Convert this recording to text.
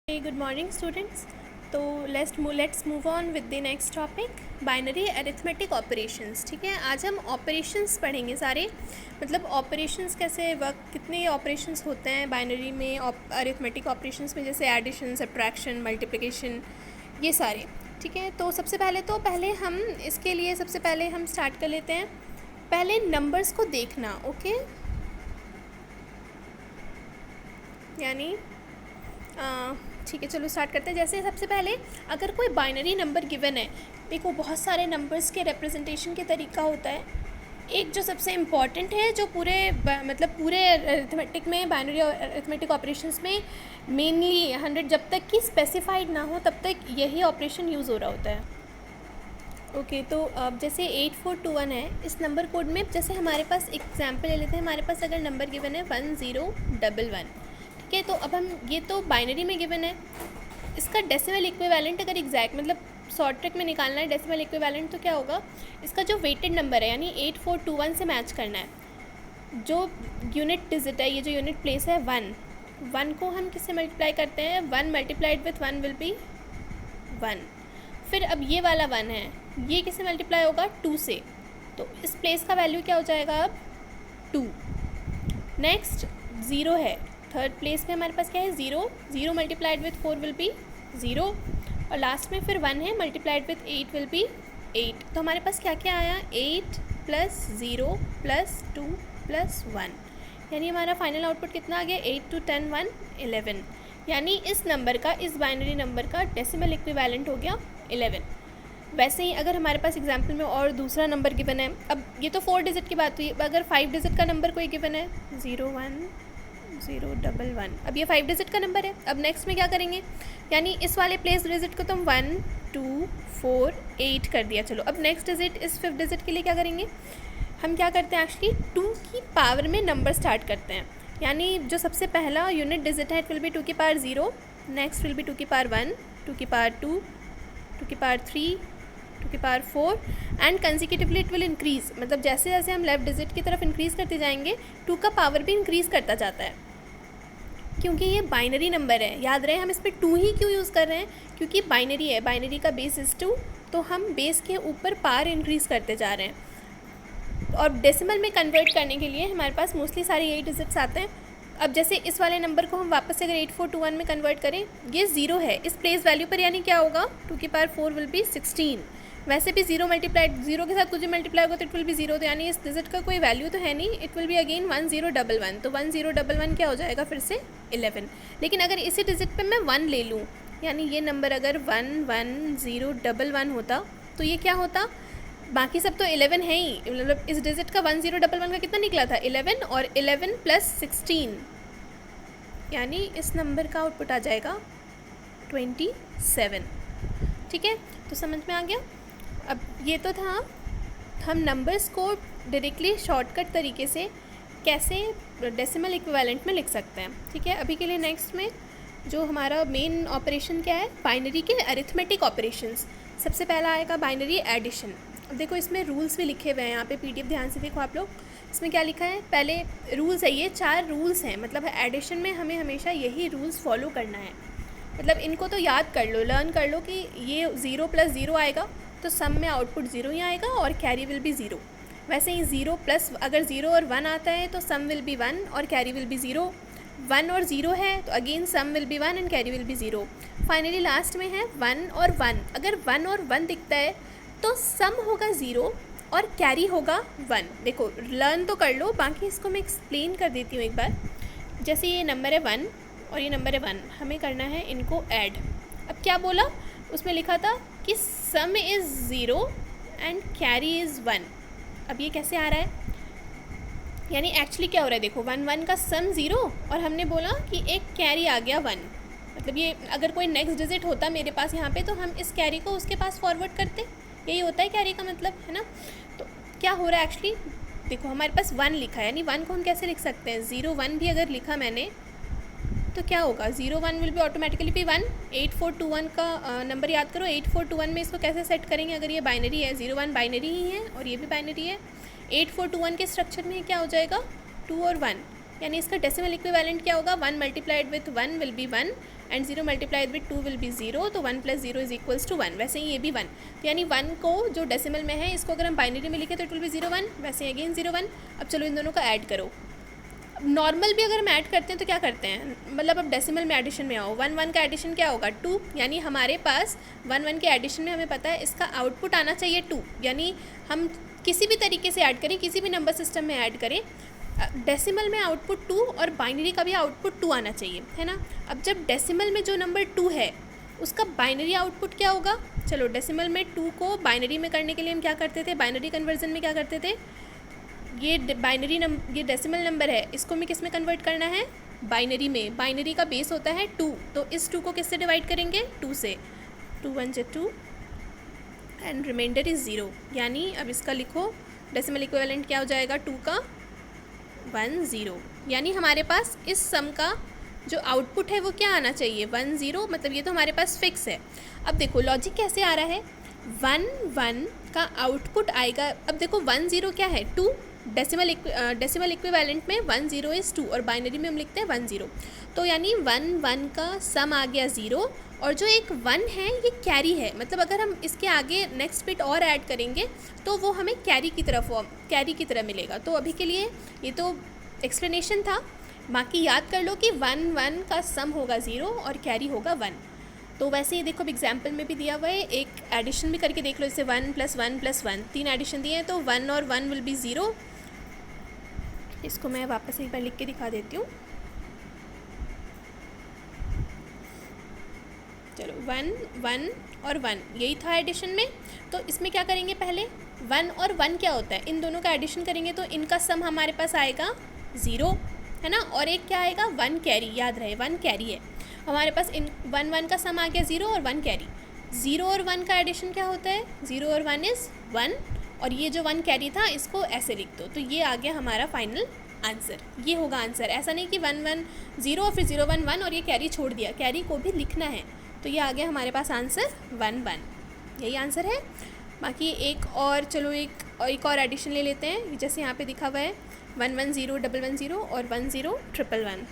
Hey, good morning students. तो let's move on with the next topic, binary arithmetic operations. ठीक है, आज हम ऑपरेशंस पढ़ेंगे सारे, मतलब ऑपरेशंस कैसे वर्क, कितने ऑपरेशंस होते हैं बाइनरी में, अरिथमेटिक ऑपरेशंस में, जैसे एडिशन, सब्ट्रैक्शन, मल्टीप्लिकेशन, ये सारे. ठीक है, तो सबसे पहले हम इसके लिए सबसे पहले हम स्टार्ट कर लेते हैं. पहले नंबर्स को देखना. ओके, यानी ठीक है, चलो स्टार्ट करते हैं. जैसे सबसे पहले अगर कोई बाइनरी नंबर गिवन है, देखो बहुत सारे नंबर्स के रिप्रेजेंटेशन के तरीका होता है. एक जो सबसे इम्पॉर्टेंट है, जो पूरे अरिथमेटिक में, बाइनरी अरिथमेटिक ऑपरेशंस में मेनली 100 जब तक कि स्पेसिफाइड ना हो तब तक यही ऑपरेशन यूज़ हो रहा होता है. ओके, तो अब जैसे 8421 है, इस नंबर कोड में जैसे हमारे पास एग्जाम्पल ले लेते हैं. हमारे पास अगर नंबर गिवन है 1011, ठीक है, तो अब हम ये तो बाइनरी में गिवन है. इसका डेसिमल इक्विवेलेंट अगर एग्जैक्ट मतलब शॉर्ट ट्रिक में निकालना है डेसिमल इक्विवेलेंट, तो क्या होगा, इसका जो वेटेड नंबर है यानी 8421 से मैच करना है. जो यूनिट डिजिट है, ये जो यूनिट प्लेस है 1 को हम किससे मल्टीप्लाई करते हैं, 1 मल्टीप्लाइड विथ 1 विल बी 1. फिर अब ये वाला 1 है, ये किससे मल्टीप्लाई होगा, 2 से. तो इस प्लेस का वैल्यू क्या हो जाएगा अब 2. नेक्स्ट 0 है, थर्ड प्लेस में हमारे पास क्या है, 0 मल्टीप्लाइड विथ 4 विल बी 0. और लास्ट में फिर 1 है, मल्टीप्लाइड विथ 8 विल बी 8. तो हमारे पास क्या क्या आया, 8 + 0 + 2 + 1, यानी हमारा फाइनल आउटपुट कितना आ गया, 8 2 10 1 11. यानी इस नंबर का, इस बाइनरी नंबर का डेसिमल इक्विवेलेंट हो गया 11. वैसे ही अगर हमारे पास एग्जाम्पल में और दूसरा नंबर गिवन है, अब ये तो 4 डिजिट की बात हुई, अगर 5 डिजिट का नंबर कोई गिवन है 01 अब ये 5 डिजिट का नंबर है. अब नेक्स्ट में क्या करेंगे, यानी इस वाले प्लेस डिजिट को तुम 1 2 4 8 कर दिया. चलो अब नेक्स्ट डिजिट, इस 5th डिजिट के लिए क्या करेंगे, हम क्या करते हैं एक्चुअली 2 की पावर में नंबर स्टार्ट करते हैं. यानी जो सबसे पहला यूनिट डिजिट है, इट विल बी 2 की पावर 0, नेक्स्ट विल बी 2 की पावर 1, 2 की पावर 2, 2 की पावर 3, 2 की power 4, and consecutively it will increase. मतलब जैसे जैसे हम लेफ्ट डिजिट की तरफ इंक्रीज़ करते जाएंगे, 2 का पावर भी इंक्रीज़ करता जाता है. क्योंकि ये बाइनरी नंबर है, याद रहे हम इस पर 2 ही क्यों यूज़ कर रहे हैं, क्योंकि बाइनरी है, बाइनरी का बेस इज़ 2, तो हम बेस के ऊपर पावर इंक्रीज़ करते जा रहे हैं. और डेसिमल में कन्वर्ट करने के लिए हमारे पास मोस्टली सारे 8 डिजिट्स आते हैं. अब जैसे इस वाले नंबर को हम वापस से अगर 8421 में कन्वर्ट करें, ये 0 है इस प्लेस वैल्यू पर, यानी क्या होगा, 2 की पावर 4 विल बी 16. वैसे भी 0 मल्टीप्लाइड 0 के साथ कुछ भी मल्टीप्लाई होगा तो इट विल बी 0, तो यानी इस डिजिट का कोई वैल्यू तो है नहीं, इट विल बी अगेन 1011. तो 1011 क्या हो जाएगा फिर से 11. लेकिन अगर इसी डिजिट पे मैं 1 ले लूँ, यानी ये नंबर अगर 11011 होता तो ये क्या होता, बाकी सब तो 11 है ही, मतलब इस डिजिट का 1011 का कितना निकला था 11, और 11 + 16, यानी इस नंबर का आउटपुट आ जाएगा 27. ठीक है, तो समझ में आ गया. अब ये तो था हम नंबर्स को डायरेक्टली शॉर्टकट तरीके से कैसे डेसिमल इक्विवेलेंट में लिख सकते हैं. ठीक है, अभी के लिए नेक्स्ट में जो हमारा मेन ऑपरेशन क्या है, बाइनरी के अरिथमेटिक ऑपरेशंस. सबसे पहला आएगा बाइनरी एडिशन. अब देखो इसमें रूल्स भी लिखे हुए हैं, यहाँ पे पीडीएफ ध्यान से देखो आप लोग. इसमें क्या लिखा है, पहले रूल्स है, ये 4 रूल्स हैं, मतलब एडिशन में हमें हमेशा यही रूल्स फॉलो करना है. मतलब इनको तो याद कर लो, लर्न कर लो कि ये 0 + 0 आएगा तो सम में आउटपुट 0 ही आएगा और कैरी विल बी 0. वैसे ही 0 प्लस अगर 0 और 1 आता है तो सम विल बी 1 और कैरी विल बी 0. 1 और 0 है तो again sum will be 1 and carry will be 0. Finally last में है 1 और 1. अगर 1 और 1 दिखता है तो सम होगा 0 और कैरी होगा 1. देखो लर्न तो कर लो, बाकी इसको मैं एक्सप्लेन कर देती हूँ एक बार. जैसे ये नंबर है 1 और ये नंबर है 1, हमें करना है इनको ऐड. अब क्या बोला, उसमें लिखा था कि सम इज़ 0 एंड कैरी इज़ 1. अब ये कैसे आ रहा है, यानी एक्चुअली क्या हो रहा है, देखो 1 1 का सम 0 और हमने बोला कि एक कैरी आ गया 1. मतलब ये अगर कोई नेक्स्ट डिजिट होता मेरे पास यहाँ पे तो हम इस कैरी को उसके पास फॉरवर्ड करते, यही होता है कैरी का मतलब, है ना. तो क्या हो रहा है एक्चुअली, देखो हमारे पास 1 लिखा है, यानी 1 को हम कैसे लिख सकते हैं, 0 1 भी अगर लिखा मैंने तो क्या होगा, 0 1 विल बी ऑटोमेटिकली बी 1. 8421 का नंबर याद करो, 8421 में इसको कैसे सेट करेंगे, अगर ये बाइनरी है 0 1 बाइनरी ही है और ये भी बाइनरी है. 8421 के स्ट्रक्चर में क्या हो जाएगा, 2 और 1, यानी इसका डेसिमल इक्विवेलेंट क्या होगा, 1 multiplied with 1 will be 1 and 0 multiplied with 2 will be 0, तो 1 + 0 = 1। वैसे ही ये भी 1, तो यानी 1 को जो डेसिमल में है इसको अगर हम बाइनरी में लिखें तो इट विल बी 0 1, वैसे ही अगेन 0 1। अब चलो इन दोनों का ऐड करो। नॉर्मल भी अगर हम ऐड करते हैं तो क्या करते हैं, मतलब अब डेसिमल में एडिशन में आओ, 1 1 का एडिशन क्या होगा 2, यानी हमारे पास 1 1 के एडिशन में हमें पता है इसका आउटपुट आना चाहिए 2, यानी हम किसी भी तरीके से ऐड करें, किसी भी नंबर सिस्टम में ऐड करें, डेसिमल में आउटपुट 2 और बाइनरी का भी आउटपुट 2 आना चाहिए, है ना। अब जब डेसिमल में जो नंबर 2 है उसका बाइनरी आउटपुट क्या होगा, चलो डेसिमल में 2 को बाइनरी में करने के लिए हम क्या करते थे, बाइनरी कन्वर्जन में क्या करते थे, ये डेसिमल नंबर है, इसको हमें किस में कन्वर्ट करना है, बाइनरी में। बाइनरी का बेस होता है 2, तो इस 2 को किससे डिवाइड करेंगे, 2 से, 2 1 = 2 एंड रिमाइंडर इज़ 0, यानी अब इसका लिखो डेसिमल इक्विवेलेंट क्या हो जाएगा 2 का 1 0, यानी हमारे पास इस सम का जो आउटपुट है वो क्या आना चाहिए 1 0, मतलब ये तो हमारे पास फिक्स है। अब देखो लॉजिक कैसे आ रहा है, 1 1 का आउटपुट आएगा, अब देखो 1 0 क्या है 2, डेसिमल इक्विवेलेंट में 1 0 इज़ 2 और बाइनरी में हम लिखते हैं 1 0, तो यानी 1 1 का सम आ गया 0 और जो एक 1 है ये कैरी है, मतलब अगर हम इसके आगे नेक्स्ट बिट और ऐड करेंगे तो वो हमें कैरी की तरह मिलेगा। तो अभी के लिए ये तो एक्सप्लेनेशन था, बाकी याद कर लो कि 1 1 का सम होगा 0 और कैरी होगा 1। तो वैसे ही देखो एग्जाम्पल में भी दिया हुआ है, एक एडिशन भी करके देख लो, जैसे 1 + 1 + 1 3 एडिशन दिए हैं, तो 1 और 1 विल बी 0। इसको मैं वापस एक बार लिख के दिखा देती हूँ, चलो 1 1 और 1 यही था एडिशन में, तो इसमें क्या करेंगे, पहले 1 और 1 क्या होता है, इन दोनों का एडिशन करेंगे तो इनका सम हमारे पास आएगा 0, है ना, और एक क्या आएगा 1 कैरी, याद रहे 1 कैरी है हमारे पास, इन 1 1 का सम आ गया 0 और 1 कैरी, 0 और 1 का एडिशन क्या होता है, 0 और 1 इज़ 1, और ये जो 1 कैरी था इसको ऐसे लिख दो, तो ये आ गया हमारा फाइनल आंसर, ये होगा आंसर। ऐसा नहीं कि 1 1 0 और फिर 0 1 1 और ये कैरी छोड़ दिया, कैरी को भी लिखना है, तो ये आ गया हमारे पास आंसर 1 1, यही आंसर है। बाकी एक और चलो एक और एडिशन ले लेते हैं, जैसे यहाँ पे दिखा हुआ है 1 1 0 1 1 0 और 1 0 1 1 1।